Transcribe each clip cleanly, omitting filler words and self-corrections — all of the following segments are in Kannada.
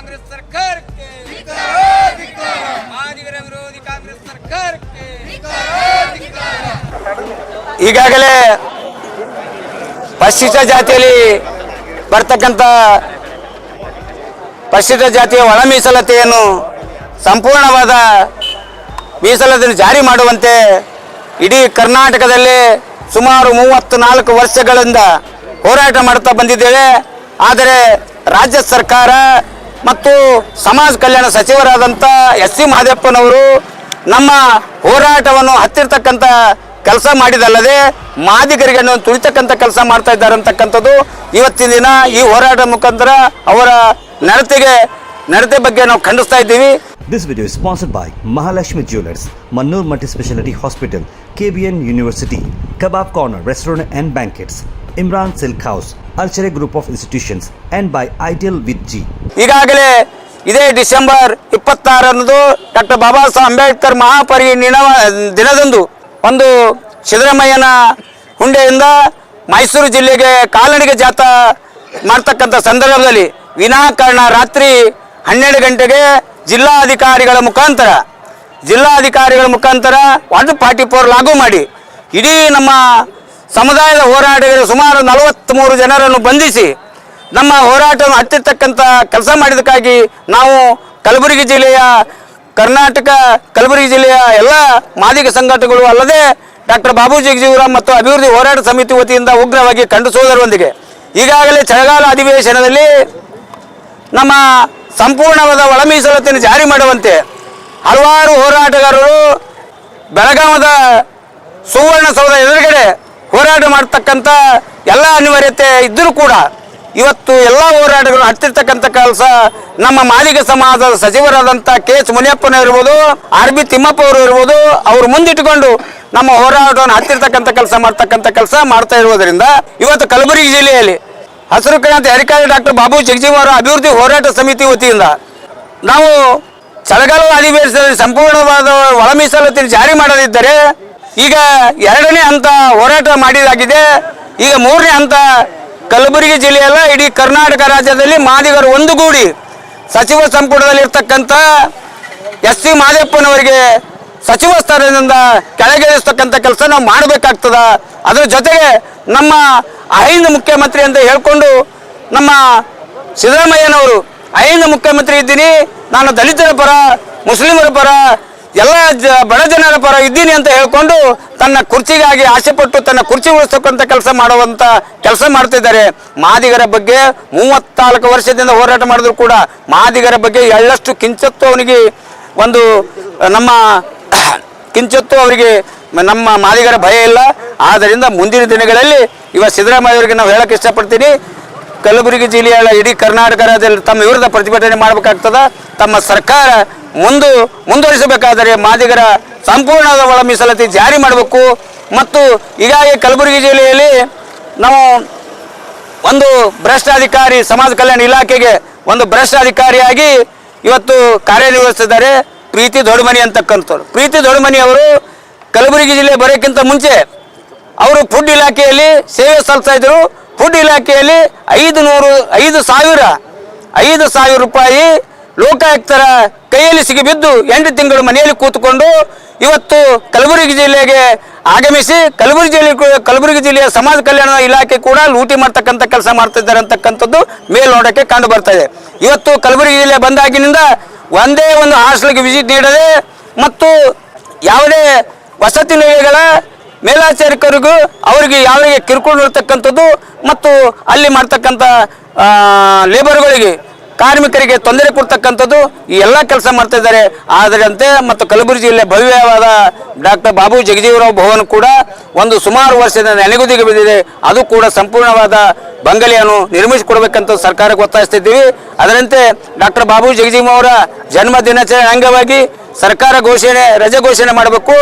ಕಾಂಗ್ರೆಸ್ ಸರ್ಕಾರಕ್ಕೆ, ಮಾದಿಗರ ವಿರೋಧಿ ಕಾಂಗ್ರೆಸ್ ಸರ್ಕಾರಕ್ಕೆ. ಈಗಾಗಲೇ ಪರಿಶಿಷ್ಟ ಜಾತಿಯಲ್ಲಿ ಬರ್ತಕ್ಕಂಥ ಪರಿಶಿಷ್ಟ ಜಾತಿಯ ಒಳ ಮೀಸಲಾತಿಯನ್ನು ಸಂಪೂರ್ಣವಾದ ಮೀಸಲಾತಿಯನ್ನು ಜಾರಿ ಮಾಡುವಂತೆ ಇಡೀ ಕರ್ನಾಟಕದಲ್ಲಿ ಸುಮಾರು 34 ವರ್ಷಗಳಿಂದ ಹೋರಾಟ ಮಾಡುತ್ತಾ ಬಂದಿದ್ದೇವೆ. ಆದರೆ ರಾಜ್ಯ ಸರ್ಕಾರ ಮತ್ತು ಸಮಾಜ ಕಲ್ಯಾಣ ಸಚಿವರಾದಂಥ ಎಸ್ ಸಿ ಮಹದೇವಪ್ಪನವರು ನಮ್ಮ ಹೋರಾಟವನ್ನು ಹತ್ತಿರತಕ್ಕಂಥ ಕೆಲಸ ಮಾಡಿದಲ್ಲದೆ ಮಾದಿಗರಿಗೆ ತುಳಿತಕ್ಕಂಥ ಕೆಲಸ ಮಾಡ್ತಾ ಇದ್ದಾರೆ ಅಂತಕ್ಕಂಥದ್ದು ಇವತ್ತಿನ ದಿನ ಈ ಹೋರಾಟ ಮುಖಾಂತರ ಅವರ ನಡತೆ ಬಗ್ಗೆ ನಾವು ಖಂಡಿಸ್ತಾ ಇದ್ದೀವಿ. This video is sponsored by Mahalakshmi Jewelers, Mannur Multi-Speciality Hospital, KBN University, Kebab Corner Restaurant and Banquets, Imran Silk House, Archery Group of Institutions, and by Ideal with G. ಈಗಾಗಲೇ ಇದೇ ಡಿಸೆಂಬರ್ 26ರಂದು ಡಾಕ್ಟರ್ ಬಾಬಾ ಸಾಹೇಬ್ ಅಂಬೇಡ್ಕರ್ ಮಹಾಪರಿನಿರ್ವಾಣ ದಿನದಂದು ಒಂದು ಸಿದ್ದರಾಮಯ್ಯನ ಹುಂಡೆಯಿಂದ ಮೈಸೂರು ಜಿಲ್ಲೆಗೆ ಕಾಲ್ನಡಿಗೆ ಜಾಥಾ ಮಾಡ್ತಕ್ಕಂಥ ಸಂದರ್ಭದಲ್ಲಿ ವಿನಾಕಾರಣ ರಾತ್ರಿ 12 ಗಂಟೆಗೆ ಜಿಲ್ಲಾಧಿಕಾರಿಗಳ ಮುಖಾಂತರ 144 ಲಾಗು ಮಾಡಿ ಇಡೀ ನಮ್ಮ ಸಮುದಾಯದ ಹೋರಾಟಗಾರರು ಸುಮಾರು 43 ಜನರನ್ನು ಬಂಧಿಸಿ ನಮ್ಮ ಹೋರಾಟವನ್ನು ಹತ್ತಿರತಕ್ಕಂಥ ಕೆಲಸ ಮಾಡಿದ್ದಕ್ಕಾಗಿ ನಾವು ಕಲಬುರಗಿ ಜಿಲ್ಲೆಯ ಎಲ್ಲ ಮಾದಿಗ ಸಂಘಟನೆಗಳು ಅಲ್ಲದೆ ಡಾಕ್ಟರ್ ಬಾಬು ಜಗಜೀವರಾಮ್ ಮತ್ತು ಅಭಿವೃದ್ಧಿ ಹೋರಾಟ ಸಮಿತಿ ವತಿಯಿಂದ ಉಗ್ರವಾಗಿ ಖಂಡಿಸುವುದರೊಂದಿಗೆ ಈಗಾಗಲೇ ಚಳಿಗಾಲ ಅಧಿವೇಶನದಲ್ಲಿ ನಮ್ಮ ಸಂಪೂರ್ಣವಾದ ಒಳ ಮೀಸಲಾತಿಯನ್ನು ಜಾರಿ ಮಾಡುವಂತೆ ಹಲವಾರು ಹೋರಾಟಗಾರರು ಬೆಳಗಾವದ ಸುವರ್ಣಸೌಧ ಎದುರುಗಡೆ ಹೋರಾಟ ಮಾಡತಕ್ಕಂಥ ಎಲ್ಲ ಅನಿವಾರ್ಯತೆ ಇದ್ದರೂ ಕೂಡ ಇವತ್ತು ಎಲ್ಲ ಹೋರಾಟಗಳು ಹತ್ತಿರ್ತಕ್ಕಂಥ ಕೆಲಸ ನಮ್ಮ ಮಾದಿಗ ಸಮಾಜದ ಸಚಿವರಾದಂಥ ಕೆ.ಎಚ್. ಮುನಿಯಪ್ಪನ ಇರ್ಬೋದು, ಆರ್.ಬಿ. ತಿಮ್ಮಪ್ಪ ಅವರು ಇರ್ಬೋದು, ಅವರು ಮುಂದಿಟ್ಟುಕೊಂಡು ನಮ್ಮ ಹೋರಾಟವನ್ನು ಹತ್ತಿರ್ತಕ್ಕಂಥ ಕೆಲಸ ಮಾಡ್ತಾ ಇರುವುದರಿಂದ ಇವತ್ತು ಕಲಬುರಗಿ ಜಿಲ್ಲೆಯಲ್ಲಿ ಹಸಿರು ಕ್ರಾಂತಿ ಅಧಿಕಾರಿ ಡಾಕ್ಟರ್ ಬಾಬು ಜಗಜೀವರಾಮ್ ಅಭಿವೃದ್ಧಿ ಹೋರಾಟ ಸಮಿತಿ ವತಿಯಿಂದ ನಾವು ಚಳಿಗಾಲ ಅಧಿವೇಶನದಲ್ಲಿ ಸಂಪೂರ್ಣವಾದ ಒಳ ಮೀಸಲಾತಿಯನ್ನು ಜಾರಿ ಮಾಡದಿದ್ದರೆ ಈಗ 2ನೇ ಹಂತ ಹೋರಾಟ ಮಾಡಿದಾಗಿದೆ. ಈಗ 3ನೇ ಹಂತ ಕಲಬುರಗಿ ಜಿಲ್ಲೆಯಲ್ಲ ಇಡೀ ಕರ್ನಾಟಕ ರಾಜ್ಯದಲ್ಲಿ ಮಾದಿಗರು ಒಂದುಗೂಡಿ ಸಚಿವ ಸಂಪುಟದಲ್ಲಿ ಇರ್ತಕ್ಕಂಥ ಎಸ್ ಸಿ ಮಹದೇವಪ್ಪನವರಿಗೆ ಸಚಿವ ಸ್ಥಾನದಿಂದ ಕೆಳಗಿಳಿಸ್ತಕ್ಕಂಥ ಕೆಲಸ ನಾವು ಮಾಡಬೇಕಾಗ್ತದ. ಅದರ ಜೊತೆಗೆ ನಮ್ಮ ಅಹಿಂದ ಮುಖ್ಯಮಂತ್ರಿ ಅಂತ ಹೇಳ್ಕೊಂಡು ನಮ್ಮ ಸಿದ್ದರಾಮಯ್ಯನವರು ಅಹಿಂದ ಮುಖ್ಯಮಂತ್ರಿ ಇದ್ದೀನಿ, ನಾನು ದಲಿತರ ಪರ, ಮುಸ್ಲಿಮರ ಪರ, ಎಲ್ಲ ಬಡ ಜನರ ಪರ ಇದ್ದೀನಿ ಅಂತ ಹೇಳ್ಕೊಂಡು ತನ್ನ ಕುರ್ಚಿಗಾಗಿ ಆಸೆಪಟ್ಟು ತನ್ನ ಕುರ್ಚಿ ಉಳಿಸ್ತಕ್ಕಂಥ ಕೆಲಸ ಮಾಡ್ತಿದ್ದಾರೆ. ಮಾದಿಗರ ಬಗ್ಗೆ 34 ವರ್ಷದಿಂದ ಹೋರಾಟ ಮಾಡಿದ್ರು ಕೂಡ ಮಾದಿಗರ ಬಗ್ಗೆ ಎಳ್ಳಷ್ಟು ಕಿಂಚತ್ತು ಅವನಿಗೆ ನಮ್ಮ ಮಾದಿಗರ ಭಯ ಇಲ್ಲ. ಆದ್ದರಿಂದ ಮುಂದಿನ ದಿನಗಳಲ್ಲಿ ಸಿದ್ದರಾಮಯ್ಯ ಅವರಿಗೆ ನಾವು ಹೇಳಕ್ಕೆ ಇಷ್ಟಪಡ್ತೀನಿ, ಕಲಬುರಗಿ ಜಿಲ್ಲೆಯ ಇಡೀ ಕರ್ನಾಟಕ ರಾಜ್ಯದಲ್ಲಿ ತಮ್ಮ ವಿರುದ್ಧ ಪ್ರತಿಭಟನೆ ಮಾಡಬೇಕಾಗ್ತದ. ತಮ್ಮ ಸರ್ಕಾರ ಮುಂದುವರಿಸಬೇಕಾದರೆ ಮಾದಿಗರ ಸಂಪೂರ್ಣವಾದ ಒಳ ಮೀಸಲಾತಿ ಜಾರಿ ಮಾಡಬೇಕು. ಮತ್ತು ಹೀಗಾಗಿ ಕಲಬುರಗಿ ಜಿಲ್ಲೆಯಲ್ಲಿ ನಾವು ಒಂದು ಭ್ರಷ್ಟಾಧಿಕಾರಿ ಸಮಾಜ ಕಲ್ಯಾಣ ಇಲಾಖೆಗೆ ಒಂದು ಭ್ರಷ್ಟಾಧಿಕಾರಿಯಾಗಿ ಇವತ್ತು ಕಾರ್ಯನಿರ್ವಹಿಸಿದ್ದಾರೆ ಪ್ರೀತಿ ದೊಡ್ಡಮನಿ ಅಂತಕ್ಕಂಥವ್ರು. ಪ್ರೀತಿ ದೊಡ್ಡಮನಿ ಅವರು ಕಲಬುರಗಿ ಜಿಲ್ಲೆ ಬರೋಕ್ಕಿಂತ ಮುಂಚೆ ಅವರು ಫುಡ್ ಇಲಾಖೆಯಲ್ಲಿ ಸೇವೆ ಸಲ್ಲಿಸ್ತಾ ಇದ್ರು. ಫುಡ್ ಇಲಾಖೆಯಲ್ಲಿ 5,000 ರೂಪಾಯಿ ಲೋಕಾಯುಕ್ತರ ಕೈಯಲ್ಲಿ ಸಿಗಿಬಿದ್ದು 8 ತಿಂಗಳು ಮನೆಯಲ್ಲಿ ಕೂತ್ಕೊಂಡು ಇವತ್ತು ಕಲಬುರಗಿ ಜಿಲ್ಲೆಗೆ ಆಗಮಿಸಿ ಕಲಬುರಗಿ ಜಿಲ್ಲೆಯ ಸಮಾಜ ಕಲ್ಯಾಣ ಇಲಾಖೆ ಕೂಡ ಲೂಟಿ ಮಾಡ್ತಕ್ಕಂಥ ಕೆಲಸ ಮಾಡ್ತಿದ್ದಾರೆ ಅಂತಕ್ಕಂಥದ್ದು ಮೇಲ್ನೋಟಕ್ಕೆ ಕಂಡು ಬರ್ತಾ ಇದೆ. ಇವತ್ತು ಕಲಬುರಗಿ ಜಿಲ್ಲೆ ಬಂದಾಗಿನಿಂದ ಒಂದೇ ಒಂದು ಹಾಸ್ಟೆಲ್ಗೆ ವಿಸಿಟ್ ನೀಡದೆ ಮತ್ತು ಯಾವುದೇ ವಸತಿ ನಿಲಯಗಳ ಮೇಲಾಚಾರಿಕರಿಗೂ ಅವರಿಗೆ ಯಾರಿಗೆ ಕಿರುಕುಳ ನೀಡತಕ್ಕಂಥದ್ದು ಮತ್ತು ಅಲ್ಲಿ ಮಾಡ್ತಕ್ಕಂಥ ಲೇಬರ್ಗಳಿಗೆ ಕಾರ್ಮಿಕರಿಗೆ ತೊಂದರೆ ಕೊಡ್ತಕ್ಕಂಥದ್ದು ಈ ಎಲ್ಲ ಕೆಲಸ ಮಾಡ್ತಾ ಇದ್ದಾರೆ. ಆದರಂತೆ ಮತ್ತು ಕಲಬುರಗಿ ಜಿಲ್ಲೆ ಭವ್ಯವಾದ ಡಾಕ್ಟರ್ ಬಾಬು ಜಗಜೀವರಾಮ್ ಭವನ ಕೂಡ ಒಂದು ಸುಮಾರು ವರ್ಷದಿಂದ ನೆನೆಗುದಿಗೆ ಬಿದ್ದಿದೆ. ಅದು ಕೂಡ ಸಂಪೂರ್ಣವಾದ ಬಂಗಲೆಯನ್ನು ನಿರ್ಮಿಸಿಕೊಡ್ಬೇಕಂತ ಸರ್ಕಾರಕ್ಕೆ ಒತ್ತಾಯಿಸ್ತಿದ್ದೀವಿ. ಅದರಂತೆ ಡಾಕ್ಟರ್ ಬಾಬು ಜಗಜೀವರಾಮ್ ಅವರ ಜನ್ಮ ದಿನಾಚರಣೆ ಅಂಗವಾಗಿ ಸರ್ಕಾರ ರಜೆ ಘೋಷಣೆ ಮಾಡಬೇಕು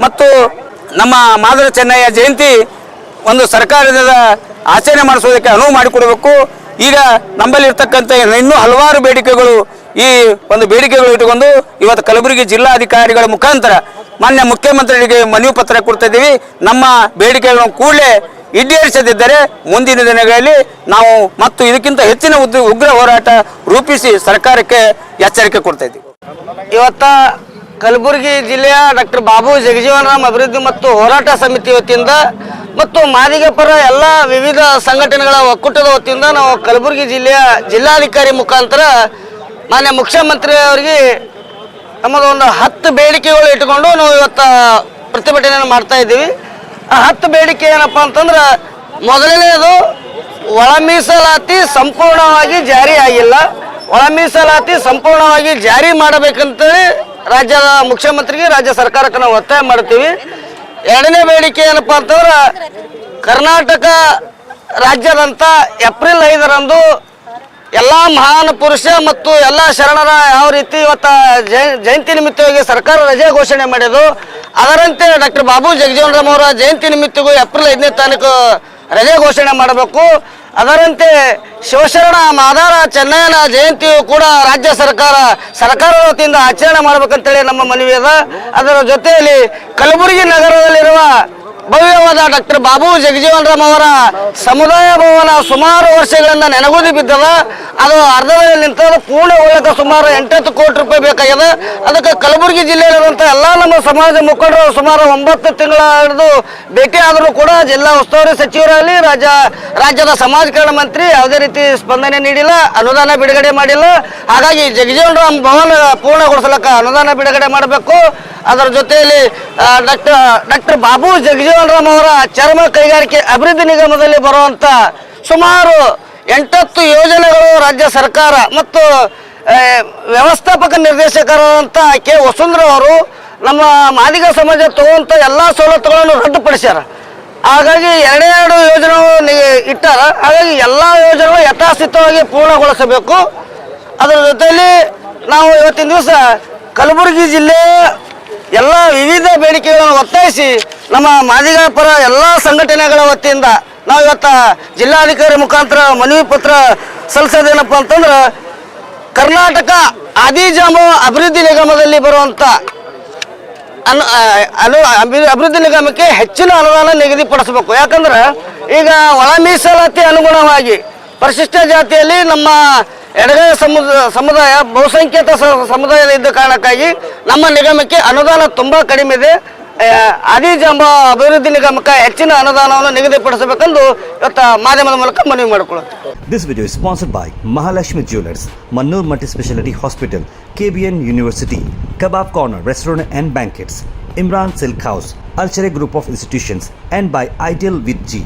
ಮತ್ತು ನಮ್ಮ ಮಾದರ ಚೆನ್ನಯ್ಯ ಜಯಂತಿ ಒಂದು ಸರ್ಕಾರದ ಆಚರಣೆ ಮಾಡಿಸೋದಕ್ಕೆ ಅನುವು ಮಾಡಿಕೊಡಬೇಕು. ಈಗ ನಮ್ಮಲ್ಲಿ ಇರ್ತಕ್ಕಂಥ ಇನ್ನೂ ಹಲವಾರು ಬೇಡಿಕೆಗಳು ಈ ಒಂದು ಬೇಡಿಕೆಗಳು ಇಟ್ಟುಕೊಂಡು ಇವತ್ತು ಕಲಬುರಗಿ ಜಿಲ್ಲಾಧಿಕಾರಿಗಳ ಮುಖಾಂತರ ಮಾನ್ಯ ಮುಖ್ಯಮಂತ್ರಿಗಳಿಗೆ ಮನವಿ ಪತ್ರ ಕೊಡ್ತಾ ಇದ್ದೀವಿ. ನಮ್ಮ ಬೇಡಿಕೆಗಳನ್ನು ಕೂಡಲೇ ಈಡೇರಿಸದಿದ್ದರೆ ಮುಂದಿನ ದಿನಗಳಲ್ಲಿ ನಾವು ಮತ್ತು ಇದಕ್ಕಿಂತ ಹೆಚ್ಚಿನ ಉಗ್ರ ಹೋರಾಟ ರೂಪಿಸಿ ಸರ್ಕಾರಕ್ಕೆ ಎಚ್ಚರಿಕೆ ಕೊಡ್ತಾ ಇದ್ದೀವಿ. ಇವತ್ತ ಕಲಬುರಗಿ ಜಿಲ್ಲೆಯ ಡಾಕ್ಟರ್ ಬಾಬು ಜಗಜೀವನ್ ರಾಮ್ ಅಭಿವೃದ್ಧಿ ಮತ್ತು ಹೋರಾಟ ಸಮಿತಿ ವತಿಯಿಂದ ಮತ್ತು ಮಾದಿಗ ಪರ ಎಲ್ಲ ವಿವಿಧ ಸಂಘಟನೆಗಳ ಒಕ್ಕೂಟದ ವತಿಯಿಂದ ನಾವು ಕಲಬುರಗಿ ಜಿಲ್ಲೆಯ ಜಿಲ್ಲಾಧಿಕಾರಿ ಮುಖಾಂತರ ಮಾನ್ಯ ಮುಖ್ಯಮಂತ್ರಿ ಅವರಿಗೆ ನಮ್ಮದು ಒಂದು 10 ಬೇಡಿಕೆಗಳು ಇಟ್ಟುಕೊಂಡು ನಾವು ಇವತ್ತು ಪ್ರತಿಭಟನೆಯನ್ನು ಮಾಡ್ತಾ ಇದ್ದೀವಿ. ಆ 10 ಬೇಡಿಕೆ ಏನಪ್ಪ ಅಂತಂದ್ರೆ, ಮೊದಲನೇದು ಒಳ ಮೀಸಲಾತಿ ಸಂಪೂರ್ಣವಾಗಿ ಜಾರಿ ಆಗಿಲ್ಲ. ಒಳ ಮೀಸಲಾತಿ ಸಂಪೂರ್ಣವಾಗಿ ಜಾರಿ ಮಾಡಬೇಕಂತೇಳಿ ರಾಜ್ಯದ ಮುಖ್ಯಮಂತ್ರಿಗೆ ರಾಜ್ಯ ಸರ್ಕಾರಕ್ಕೆ ನಾವು ಒತ್ತಾಯ ಮಾಡ್ತೀವಿ. ಎರಡನೇ ಬೇಡಿಕೆ ಏನಪ್ಪ ಅಂತಂದ್ರೆ, ಕರ್ನಾಟಕ ರಾಜ್ಯದಂತ ಏಪ್ರಿಲ್ 5ರಂದು ಎಲ್ಲ ಮಹಾನ್ ಪುರುಷ ಮತ್ತು ಎಲ್ಲ ಶರಣರ ಯಾವ ರೀತಿ ಇವತ್ತು ಜಯಂತಿ ನಿಮಿತ್ತವಾಗಿ ಸರ್ಕಾರ ರಜೆ ಘೋಷಣೆ ಮಾಡಿದ್ದು, ಅದರಂತೆ ಡಾಕ್ಟರ್ ಬಾಬು ಜಗಜೀವನ್ ರಾಮ್ ಅವರ ಜಯಂತಿ ನಿಮಿತ್ತಗೂ ಏಪ್ರಿಲ್ 5ನೇ ತಾರೀಕು ರಜೆ ಘೋಷಣೆ ಮಾಡಬೇಕು. ಅದರಂತೆ ಶಿವಶರಣ ಮಾದಾರ ಚೆನ್ನಯ್ಯನ ಜಯಂತಿಯು ಕೂಡ ರಾಜ್ಯ ಸರ್ಕಾರದ ವತಿಯಿಂದ ಆಚರಣೆ ಮಾಡಬೇಕಂತೇಳಿ ನಮ್ಮ ಮನವಿ ಅದ. ಅದರ ಜೊತೆಯಲ್ಲಿ ಕಲಬುರಗಿ ನಗರದಲ್ಲಿರುವ ಭವ್ಯವಾದ ಡಾಕ್ಟರ್ ಬಾಬು ಜಗಜೀವನ್ ರಾಮ್ ಅವರ ಸಮುದಾಯ ಭವನ ಸುಮಾರು ವರ್ಷಗಳಿಂದ ನೆನಗುದಿ ಬಿದ್ದದ. ಅದು ಅರ್ಧದಲ್ಲಿ ನಿಂತದ. ಪೂರ್ಣಗೊಳ್ಳಕ್ಕೆ ಸುಮಾರು 8 ಕೋಟಿ ರೂಪಾಯಿ ಬೇಕಾಗಿದೆ. ಅದಕ್ಕೆ ಕಲಬುರಗಿ ಜಿಲ್ಲೆಯಲ್ಲಿರುವಂಥ ಎಲ್ಲ ನಮ್ಮ ಸಮಾಜ ಮುಖಂಡರು ಸುಮಾರು 9 ತಿಂಗಳ ಹಿಡಿದು ಭೇಟಿ ಆದರೂ ಕೂಡ ಜಿಲ್ಲಾ ಉಸ್ತುವಾರಿ ಸಚಿವರಾಗಲಿ ರಾಜ್ಯದ ಸಮಾಜ ಕಲ್ಯಾಣ ಮಂತ್ರಿ ಯಾವುದೇ ರೀತಿ ಸ್ಪಂದನೆ ನೀಡಿಲ್ಲ, ಅನುದಾನ ಬಿಡುಗಡೆ ಮಾಡಿಲ್ಲ. ಹಾಗಾಗಿ ಜಗಜೀವನ್ ರಾಮ್ ಭವನ ಪೂರ್ಣಗೊಳಿಸಲಿಕ್ಕೆ ಅನುದಾನ ಬಿಡುಗಡೆ ಮಾಡಬೇಕು. ಅದರ ಜೊತೆಯಲ್ಲಿ ಡಾಕ್ಟರ್ ಬಾಬು ಜಗಜೀವನ್ ರಾಮ್ ಅವರ ಚರ್ಮ ಕೈಗಾರಿಕೆ ಅಭಿವೃದ್ಧಿ ನಿಗಮದಲ್ಲಿ ಬರುವಂಥ ಸುಮಾರು 8 ಯೋಜನೆಗಳು ರಾಜ್ಯ ಸರ್ಕಾರ ಮತ್ತು ವ್ಯವಸ್ಥಾಪಕ ನಿರ್ದೇಶಕರಾದಂಥ ಕೆ ವಸುಂಧರಾ ಅವರು ನಮ್ಮ ಮಾದಿಗ ಸಮಾಜ ತಗೊಂಥ ಎಲ್ಲ ಸವಲತ್ತುಗಳನ್ನು ರದ್ದುಪಡಿಸ್ಯಾರ. ಹಾಗಾಗಿ 2 ಯೋಜನೆಗಳು ಇಟ್ಟಾರ. ಹಾಗಾಗಿ ಎಲ್ಲ ಯೋಜನೆಗಳು ಯಥಾಸ್ಥಿತವಾಗಿ ಪೂರ್ಣಗೊಳಿಸಬೇಕು. ಅದರ ಜೊತೆಯಲ್ಲಿ ನಾವು ಇವತ್ತಿನ ದಿವಸ ಕಲಬುರಗಿ ಜಿಲ್ಲೆ ಎಲ್ಲ ವಿವಿಧ ಬೇಡಿಕೆಗಳನ್ನು ಒತ್ತಾಯಿಸಿ ನಮ್ಮ ಮಾದಿಗ ಪರ ಎಲ್ಲ ಸಂಘಟನೆಗಳ ವತಿಯಿಂದ ನಾವು ಇವತ್ತು ಜಿಲ್ಲಾಧಿಕಾರಿ ಮುಖಾಂತರ ಮನವಿ ಪತ್ರ ಸಲ್ಲಿಸೋದೇನಪ್ಪ ಅಂತಂದ್ರೆ, ಕರ್ನಾಟಕ ಆದಿಜಾಂಬ ಅಭಿವೃದ್ಧಿ ನಿಗಮದಲ್ಲಿ ಬರುವಂಥ ಅಭಿವೃದ್ಧಿ ನಿಗಮಕ್ಕೆ ಹೆಚ್ಚಿನ ಅನುದಾನ ನಿಗದಿಪಡಿಸಬೇಕು. ಯಾಕಂದ್ರೆ ಈಗ ಒಳ ಮೀಸಲಾತಿ ಅನುಗುಣವಾಗಿ ಪರಿಶಿಷ್ಟ ಜಾತಿಯಲ್ಲಿ ನಮ್ಮ ಎಡಗೈ ಸಮುದಾಯ ಬಹುಸಂಖ್ಯಾತ ಸಮುದಾಯದ ಇದ್ದ ಕಾರಣಕ್ಕಾಗಿ ನಮ್ಮ ನಿಗಮಕ್ಕೆ ಅನುದಾನ ತುಂಬ ಕಡಿಮೆ ಇದೆ. ಆದಿಜಾಂಬ ಅಭಿವೃದ್ಧಿ ನಿಗಮಕ್ಕೆ ಹೆಚ್ಚಿನ ಅನುದಾನವನ್ನು ನಿಗದಿಪಡಿಸಬೇಕೆಂದು ಇವತ್ತು ಮಾಧ್ಯಮದ ಮೂಲಕ ಮನವಿ ಮಾಡಿಕೊಳ್ಳುತ್ತೇವೆ. This video is sponsored by Mahalakshmi Jewelers, Mannur Multi-Speciality Hospital, KBN University, Kebab Corner Restaurant and Banquets, Imran Silk House, Alchere Group of Institutions, and by Ideal with G.